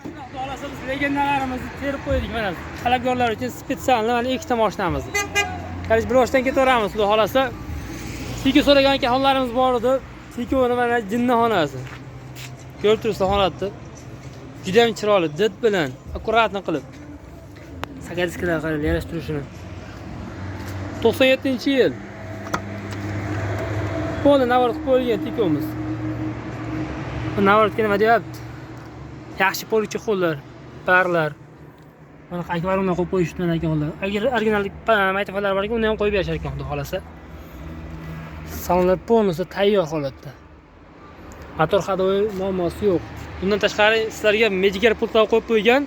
Xolasa biz legendalarimizni terib qo'ydik mana. Talabgorlar uchun spesial mana ikkita mashinamiz. Qarshi bir boshdan ketaveramiz, xudo xolasa. Siki so'ragan ekanlarimiz bor edi. Siki o'rni mana jinnixonasi. Ko'rib turibsiz holatni. Juda ham chiroyli, did bilan, akkuratni qilib. Sagadiskalar qarang, yarashtirishini. 97-yil. Qo'lni navarot qo'yilgan tikomiz. Bu navarotga nima deyapti? Yaxshi polichi qo'llar, barlar. Mana akvariumga qo'yib qo'yishdi mana ekanlar. Agar original maytafalar bor ekan, uni ham qo'yib berishar ekan, xudo xolasa. Salonlar polностью tayyor holatda. Motor hadovoy muammosi yo'q. Bundan tashqari sizlarga Magicar pultlar qo'yib qo'ygan.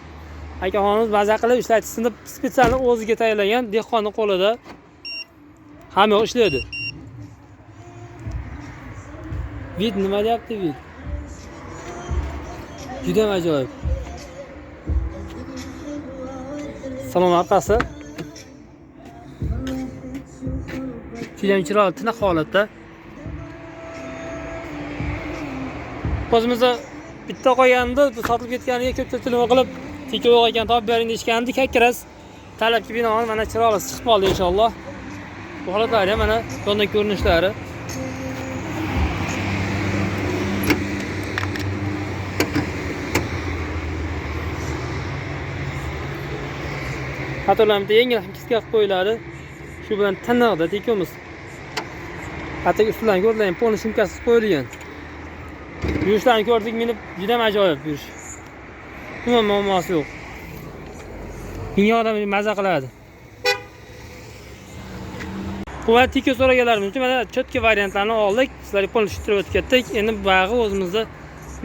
Akaxonimiz maza qilib ishlatishni spetsial o'ziga tayyorlagan dehqonning qo'lida hamma ishlaydi. Vid nima deyapti vid? Juda ham ajoyib. Salon orqasi juda ham chiroyli, tiniq holatda. O'zimizda bitta qo'yganda sotilib ketganiga ko'p telefon qilib, "Tika yo'q ekan, topib bering" deyishgandi. Kakkiras talabga binoan mana chiroyli chiqib qoldi inshaalloh. Bu holatlari mana bunday ko'rinishlari. Xatolarni yengil kiska qilib qo'yiladi. Shu bilan tiniqda tekamiz. Hatto ustidan ko'rdilar, polni shimkasi qo'yilgan. Yurishlarni ko'rdik, meni juda ham ajoyib yurish. Umuman muammosi yo'q. Menga odam maza qiladi. Bu va tika so'raganlarimiz uchun mana cho'tka variantlarni oldik. Sizlarga polni tushuntirib o'tib ketdik. Endi bag'i o'zimizda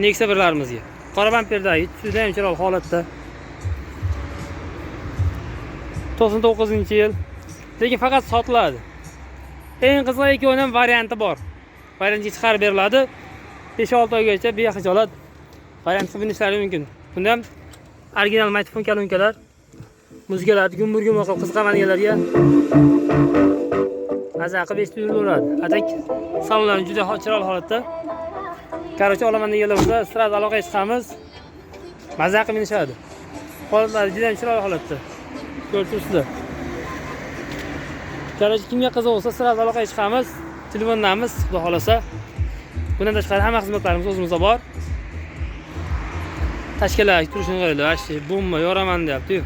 Nexia 1larimizga. Qora bamperdagi juda ham chiroyli holatda. 99-yil. Lekin faqat sotiladi. Eng qizig'i ikki ham varianti bor. Variantga chiqarib beriladi. 5-6 oygacha bexijolat variant qilib ishlashi mumkin. Bunda ham original maytfon kolonkalar, muzikalar, gumburgum qilib qiziqmaganlarga maza qilib eshitiraveradi. Atak salonlar juda chiroyli holatda. Qarochi olaman deganlar bo'lsa, sira aloqaga chiqamiz. Maza qilib minishadi. Holatlari juda ham chiroyli holatda. Ko'rib turibsizlar. Qarochi kimga qiziq bo'lsa, sira aloqaga chiqamiz. Telefonnamiz, xudo xolasa. Bundan tashqari hamma xizmatlarimiz o'zimizda bor. Tashkillar turishini qaraylar, bomba yoraman deyapti-yu.